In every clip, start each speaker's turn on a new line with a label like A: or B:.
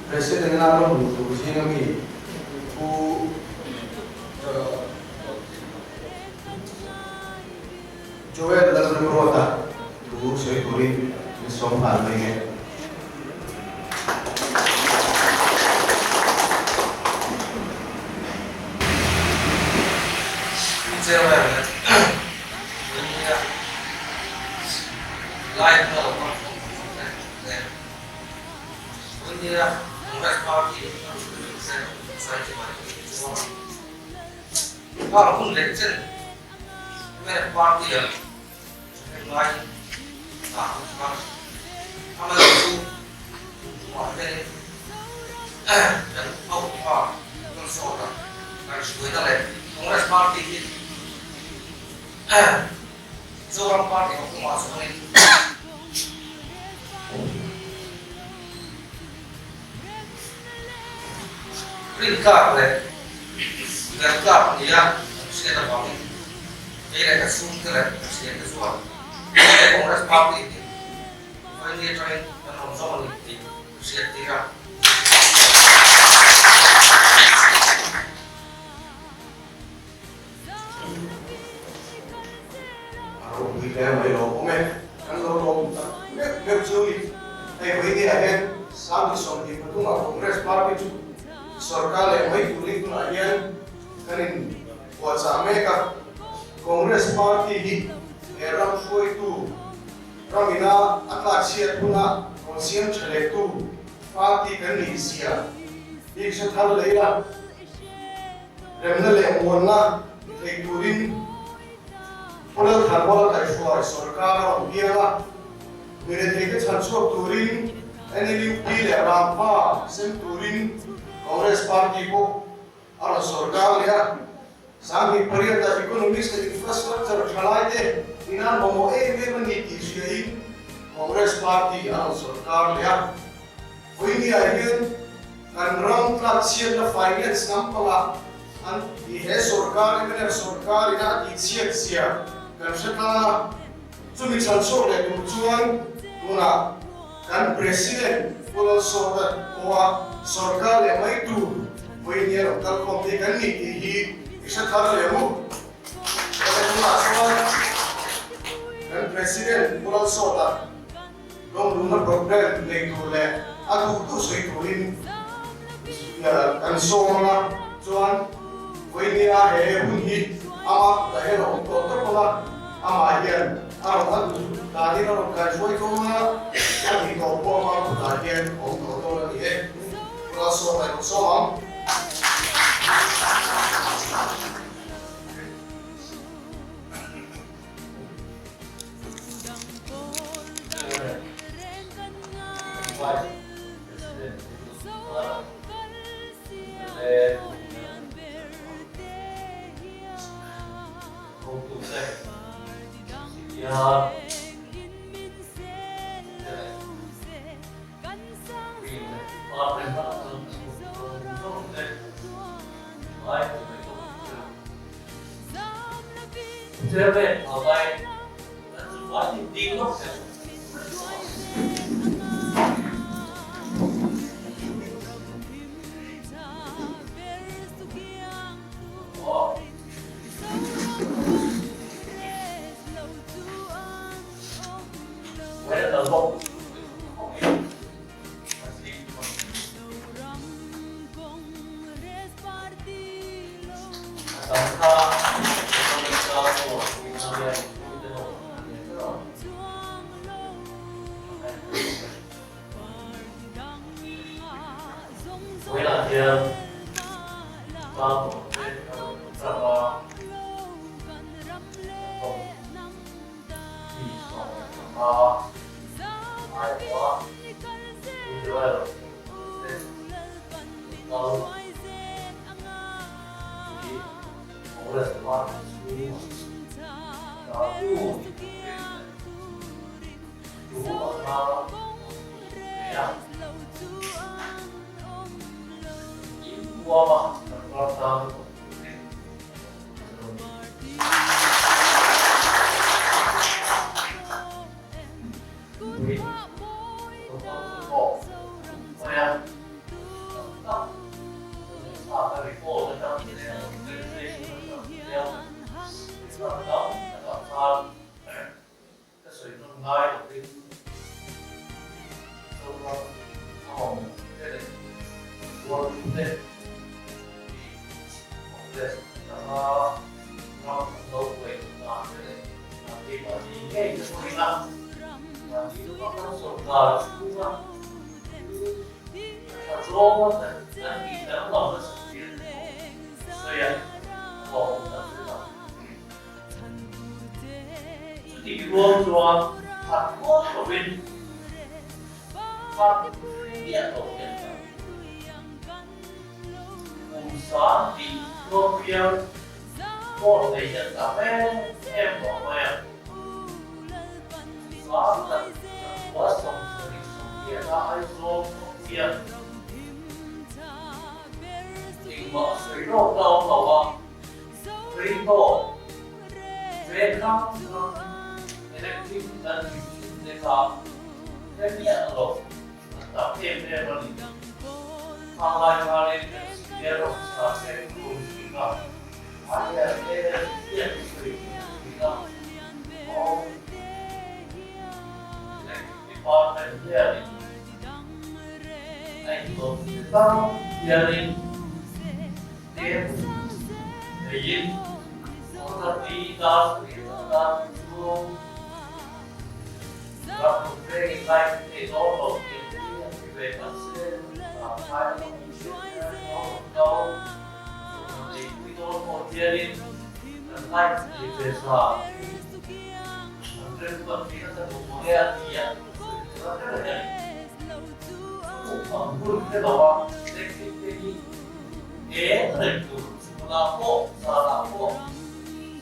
A: President na long tu sini kami Joel dalam rota tu saya turin som hal ini
B: Kalau pun legend, mereka party yang lain, apa itu, apa ini, dan apa konsolnya, kan sudah ada, kongres party ini, seorang party aku masuk ini, ringkap deh. Gagap dia sudah terbangun. Dia dah sungguh lah sudah tersuat. Dia kongres parti ini. Orang dia terakhir dalam zaman ini sudah tiga.
A: Aku bilang mereka komen kalau orang mereka curi. Ini ada sampai sampai pertama kongres parti itu. सरकार ने वही पूरी दुनिया करें वाचा में का कांग्रेस पार्टी ही एरम कोई तू रमिना अकाशियत पुना कौनसियम चले तू पार्टी करनी सिया एक शताब्दी लेला रेमनले मोना एक दूरिन पुनः खानवाल का शुरुआत सरकार और बिया मेरे देखे छाछों दूरिन एनएलयूपी ले रामपा सेम दूरिन Kongres parti ko ara sarkar ya sami pariyata economics and infrastructure khalaite inan momo mani tisiyai Kongres parti ara sarkar ya hoini again kan ram tlatsiya na finance nampala an ihe sarkar ina itsiya sia kan shaka sumi chanso le tuan tuna kan president pulal soda koa सरकार ले मैं तू वही नहीं रखता कौन करनी ही इसे थारा ले वो अगर तुम आसमान kan president pulau soda dong rumah program le tu le aku tu soi tuin ya kan soma cuan woi ni a he hun hi ama da he lo to to pula ama hian aro atu ta ni ro ka soi to ma ya ni ko po ma ta hian o to ni he so like so on.
C: Chưa về ở đây quá thì đi lúc quay lại tờ bộ với là kia vào ai đó quý của con sư phụ vậy à đó sao ta bị khổ lên trong cái này đeo sau đó là sao cái sự nung nai của cái sâu hồng cái này của cái này nó lâu về nó thì có gì cái cái lắm và khi nó có sổ cờ cũng là số nó khi nó lòng nó sự kiện rồi à họ nó sẽ là thì luôn cho thật tốt của mình phát hiện của mình cùng xóa thì vô biên một ngày nhận cả em bỏ mẹ xóa tận quá sống sự sống kia ra ai vô biên tình mở水肉刀宝宝水肉về không để tìm đến để có cái miệng rồi tập thêm để mà放来放来别弄啥些东西了，而且这电水你呢，哦，你放在这里，哎，我知道这里电的音，我的滴答滴答说，然后这一来这多少电为那些啊，还有一些高，你最多我接力，来一些啥，这个别的不给你呀，这个人，我不知道啊，这人就拉货，啥拉货，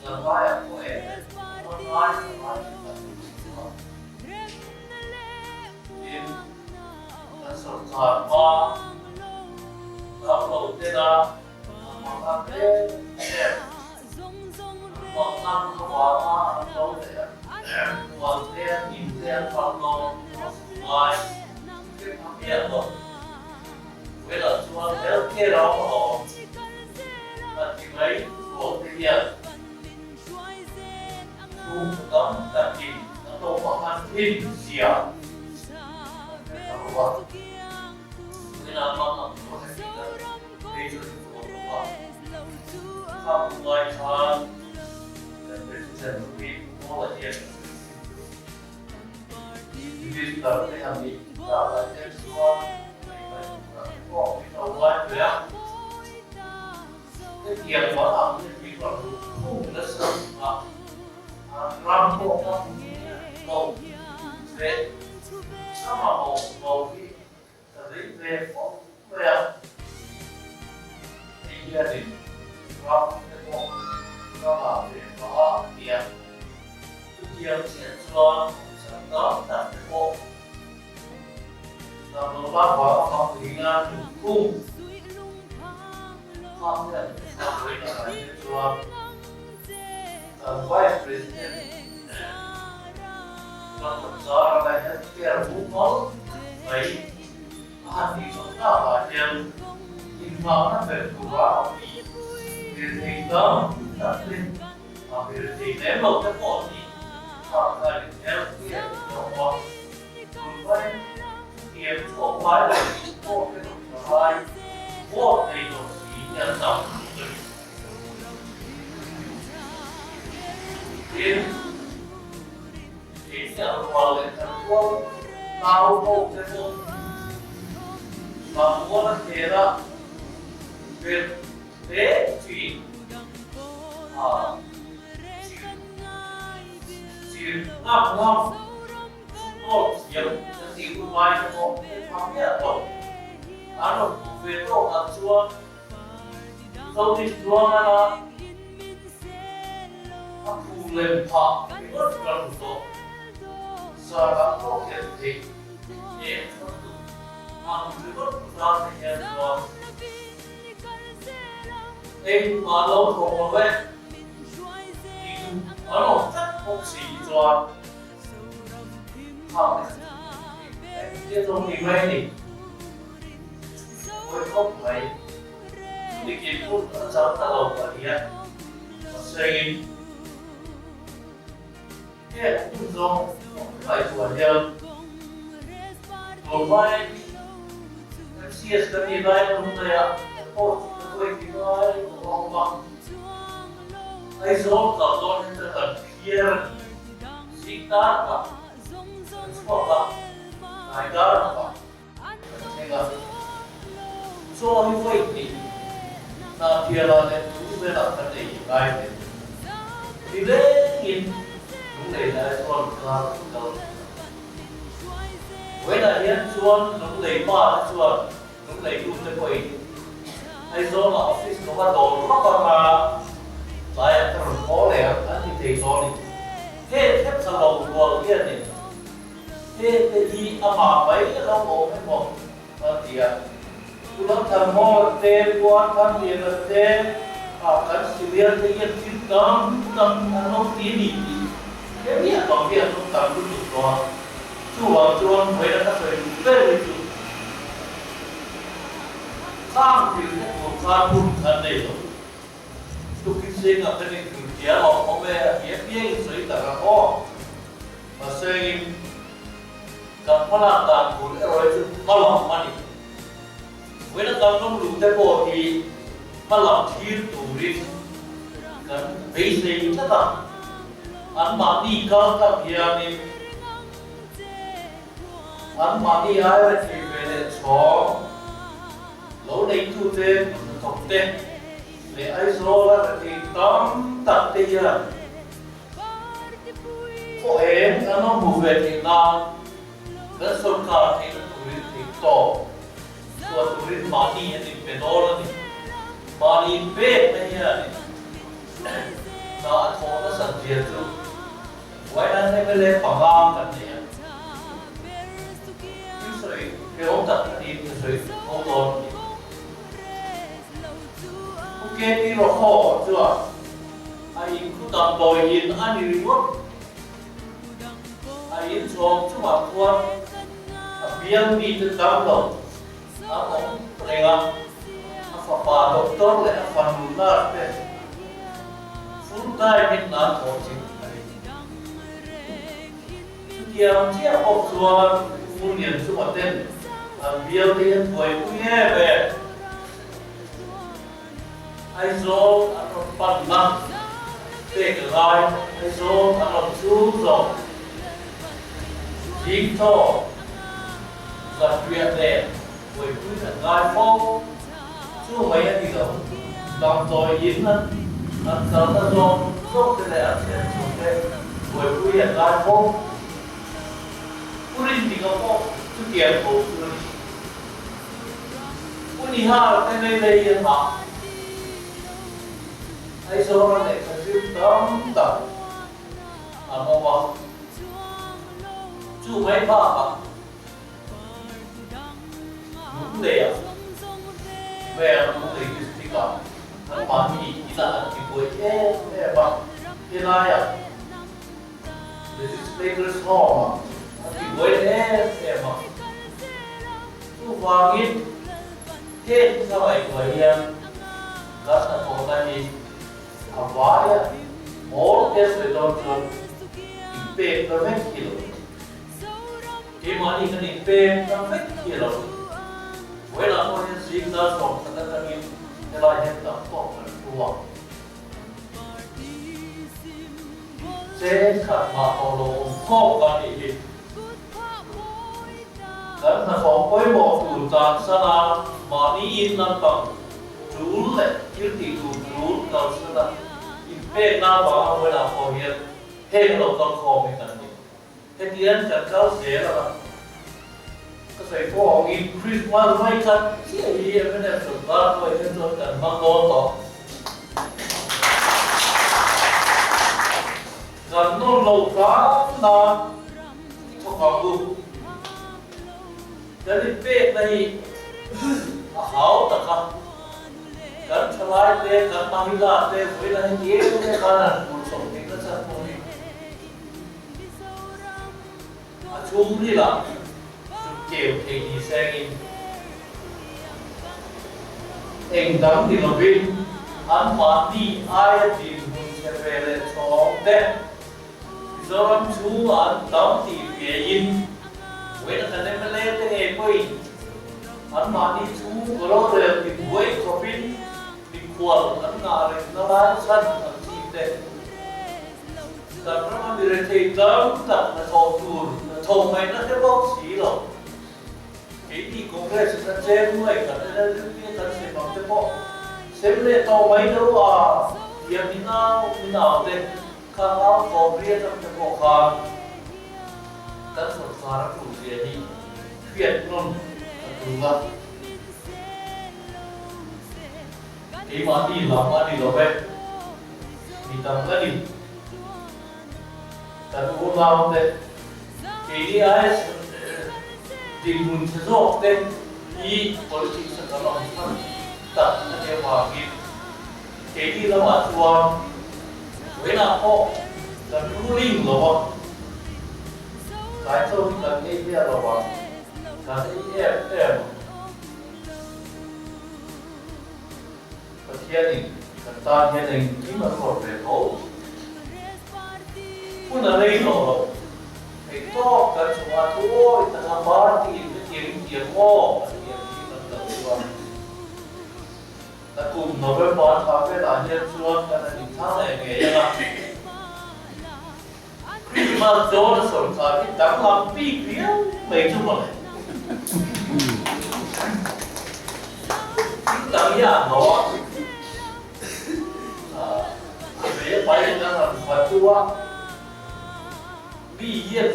C: 这玩意不会，我哪里sẵn sàng qua đào đầu tiên là món ăn đẹp món ăn hóa hoa đâu để món đen nhìn đen vào nó ngoài cái món đen rồi với là chua nếu kia đó họ là chỉ mấy của cái gì chung tấm là chỉ nó đâu món ăn thịt dẻo Nama Không ngoài tròn dần bị vô là hiện vì tờ cái hàng bị tạo ra thêm xua bỏ cái đầu ngoài nữa cái tiền có làm như vì còn không là sợ mà làm bộ màu về sao mà màu cái về có về thì gia đình có cái bộ có bảo vệ có tiền tiền sẽ cho sau đó đặt cái bộ sau đó bác có không thì ra cung không nhận sau đấy là phải cho vice president trong một số là hết kia là cũng có mấy anh thì chúng ta là đều nhìn vào nó về của họ thì đó đặt lên và thì nếu một cái bộ gì hoặc là nếu kia trong họ cùng với tiền của quái là một cái đồng hai một cái đồng ý nhân tổng tiền thì sẽ vào lên thành phố bao một cái bộ và muốn thế là việc để chỉ chỉ năm một điểm thì cũng vài có cái phong nghĩa rồi ăn được về đồ ăn chua sau khi chua là ăn phụ lên họ thì rất cần số sau đó có thể thì để ăn rất ra thì nhân rồi em mà lâu rồi vậy thì ở một chất không xì rồi không tiếp tục đi mấy đi với không phải đi kiếm phút ở trong ta lộc ở địa và xây cái cũng do phải của nhau một vai chia sẻ cái vai không phải à ô tôi cái vai không bằng ai rồi cả rồi nên là kia xịt ta cả số cả ai cả cả thế là so như vậy thì na kia là nên chúng ta là cái gì cái này thì đấy nhìn chúng này là còn là đâu với là hiện chuan chúng này ba chuan chúng này luôn tới quay hay do là office nó bắt đầu nó còn mà lại cái có lẽ anh thì đó đi thế thép sao đầu của kia này thế thì mà mấy cái đó bộ cái một thì chúng ta tham mô tên quan tham tiền là tên cái sự việc thì cái chuyện tâm nó tiến đi cái việc còn việc chúng ta cũng được rồi chuan với là các người về chủ sang thì một pha buồn thân này rồi tôi kinh sinh ở cái này từ kia họ về phía phía dưới cả họ mà xây gặp mà làm tạm cũng rồi chứ mà làm mà đi với nó cầm trong lũ tay bộ thì mà làm thiên tủ đi cái bấy xây tất cả anh mà đi cao các kia thì anh mà đi ai thì về để cho lỗ đánh thu tên học tên để ai số là thì tóm tận bây giờ có em nó mù về thì nào nó sốt cả thì nó tụi to tụi mà đi thì về đó là mà đi về bây giờ nó thô nó sẵn tiền chứ vậy nên mới lên phòng làm cái này cái ông tập thì rồi ông luôn ok đi rồi khó chưa ai cứ tạm đòi in anh đi mất ai in cho chú mà quan biếng đi từ cam đầu ông này à apa doktor le apa nular pe full time in na coaching kia chia học cho phu niên chú mà tên biếng đi tuổi cũng nghe về ai số anh còn năm về cái gai ai số anh còn chú rồi chính thọ là chuyện đẹp với quý thần gai phong chú mấy anh đi đâu làm tôi dính anh sợ ta do tốt cái này anh sẽ xuống đây với quý thần gai phong quý linh thì có phong chú tiền của quý linh quý linh ha cái này đây yên mà ai số nó để phải giữ tóm tận mong mong chú mấy ba mà đúng đẹp về đúng để cái cả nó mà gì là cái buổi thế mà thế này à this is Baker's Hall mà cái buổi thế mà chú vàng ít thế sao vậy buổi các sản phẩm này Hawaii, all this without impact perfect kilo. Cái mà đi cái impact perfect kilo. Với là tôi sẽ sinh ra sống thật là nhiều, thế là hiện tại có phần phù sẽ khả mà họ lộ khó cả đi. Đó là có quay bộ tủ tàn sana mà đi in năm bằng chú lại chứ thì chú cầu sana. Bên nào bảo với là phổ hiện thêm một con khổ mình cần gì thế thì anh chẳng cao dễ là cái thầy cô họ increase one way cut chỉ là gì em phải sử dụng vậy nên tôi cần mang đo to gần nó lâu quá là không có đủ cái đi bên này hảo tất cả kan salai te kan mahila te với là những cái kana một số cái nó sẽ không đi chung đi là kêu thì đi xe in anh đóng thì là vì anh mà đi ai thì mình sẽ về lại cho đấy do anh chú anh đóng thì về in với nó cái này lên cái hệ quay anh mà đi chú có lo rồi thì với có pin đi quần anh ngã rồi nó lại sân anh chìm đấyแต่พระมันมีเรื่องที่ต้องตัดมาทองตูนทองไม่น่าจะบอกสีหรอกไอ้ที่คงได้สัญญาด้วยกันได้เรื่องที่กันเสียมันจะบอกเสียเลยทองไม่รู้ว่าอย่างนี้น่าเด็กข้างเราขอเรียนจะบอกว่าการสอนสารครูเรียนนี้เพียรนุ่นดูว่าไอ้มาดีหลับมาดีหลับไปมีตังค์ก็ดีแต่พวกเราเนี่ยที่ไอ้ดินมันจะโลกเต็มอีโพลิติกส์ก็ลองทำตัดนั่นเองว่ากินที่เราอาจจะว่าเวลาพ่อกันรู้ลิงหรอวะการโจมตีกันเองเนี่ยหรอวะการที่แอบประเทศนี้กันตาเนี่ยเองที่มันหมดเลยเขาผู้นั้นเลยหรอไอ้ตัวกันชัวร์ทั่วแต่ละบ้านที่มันเกี่ยงโม่เกี่ยงที่มันต่างกันแต่กลุ่มโนเบลบอลคาเฟ่ร้านเนี่ยชวนกันอีกท่าไหนเงี้ยนะคริสต์มาสโจนสงการที่ตั้งลำปีเพี้ยไม่ชุ่มเลยตั้งอย่างหรอเดี๋ยวไปนั่งวันตัว毕业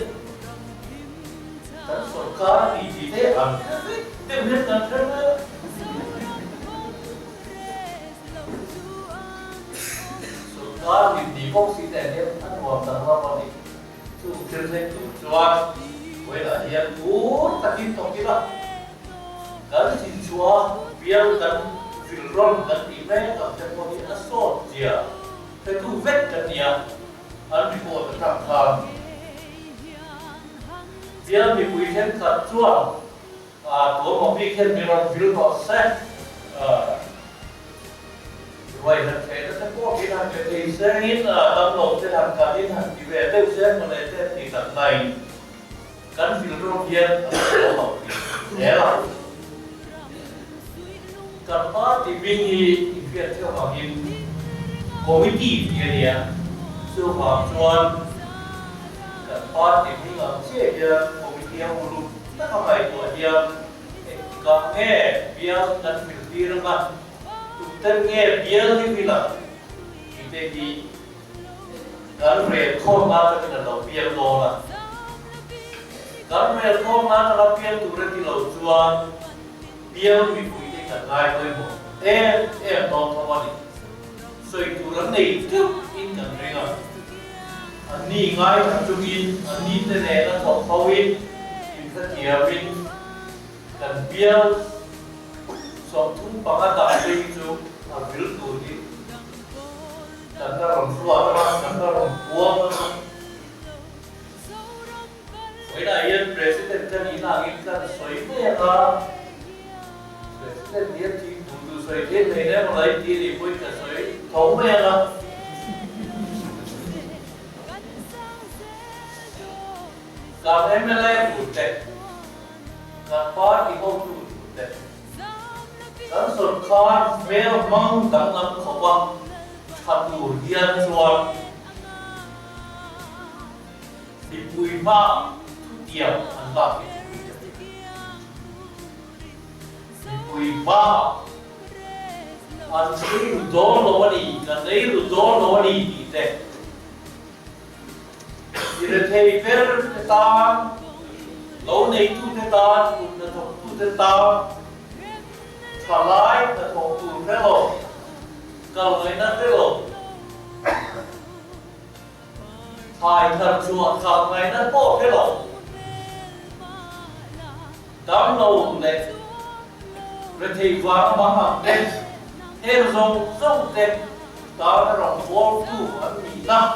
C: 咱所干的这样对不对咱这个所干的地方是在那安我等到那里就真正就抓为了也不他听懂的了咱听说别人filron dan email dan tempoh ini asal dia itu vet dan dia anh bị buộc phải thẳng thắn dia bị quy thêm thật chuột của một vị thiên bị làm phiếu họ xét vậy là thế nó sẽ có cái làm cái gì sẽ ít tâm lột sẽ làm cả đến hàng thì về tiêu sẽ mà lấy thêm thì tận này cắn phiếu rong viên ở học thế là cần có thì viên thì việc theo học hình có mấy tỷ tiền này sư phạm chuan cần có thì viên ở chia giờ có mấy tiền luôn tất cả mọi người giờ có nghe viên cần phiếu đi ra mà tên nghe viên thì vì là cái gì cần về khôn mà cho nên là viên đồ là cần về khôn mà cho nó viên tụi nó thì lâu chuan viên vì quý cái ngay thôi một em nó không có gì rồi tụi nó này trước in cần riêng à anh đi ngay thằng trung in anh đi tên này nó thuộc khâu in rất nhiều in cần viên sống thung bằng cái đại đi chú làm việc tụi đi cần ta làm xóa nó cần ta làm buông với đại yên president chân ý là in cần xoáy với ta president biết thì tụi xoáy thế này đấy mà lấy tiền thì quên cả xoáy thấu với ta cảm em là tụt tệ cảm bá thì không tụt tệ dan surkar memang dalam khawah satu dian suan dipuima tiap anda dipuima antri dolori dan leiru dolori ite direthei ver tetan lâu nay tu tetan tu tetan thả lái là thuộc tù thế rồi cầu người ta thế rồi thải thật chuột thằng này nó bộ thế rồi đám đầu này rồi thì vàng bằng hàng đêm thế rồi sông đêm đó là rộng vô tu anh bị năm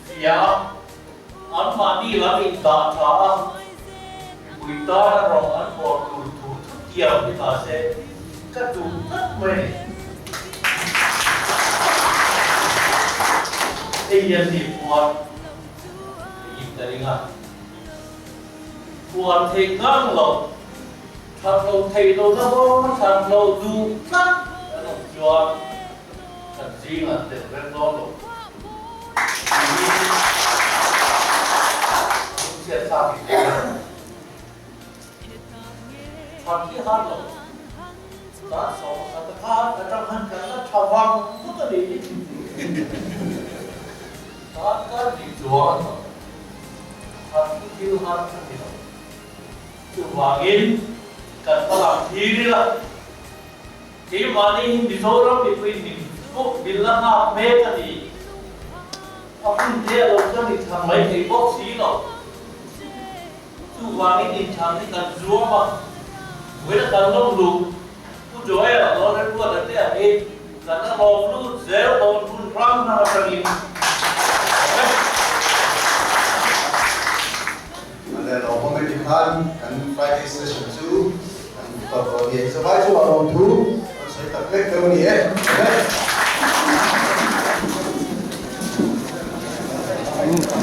C: phía anh mà đi là bị tả thả bùi tụi ta đã rong ăn bò tụi tụi thức chiều thì ta sẽ các tụi rất mê đây là gì buồn nhìn thấy nga buồn thì ngang lầu thằng lầu thầy lầu nó bó thằng lầu dù khắc nó lầu chua thằng gì là để bên đó lầu sẽ sao thì thằng kia hát lầu ta sống ở ta trong hành cảnh nó trào vang rất là đi ta đi chùa thằng kia hát cái gì từ vangin cần phải làm gì đi là khi mà đi đi số đó thì quên đi bốc đi là ha mê cái gì ông thế là cho đi thằng mấy cái bốc xí rồi từ vangin đi thằng đi cần rùa mà với là cần lông lục cứ rồi là nó đến qua đến đây đi là nó bom luôn dễ bom luôn răng nó ra đi.
A: And then our community plan and Friday session 2 and for the exercise around 2 so it's a click down here. Okay.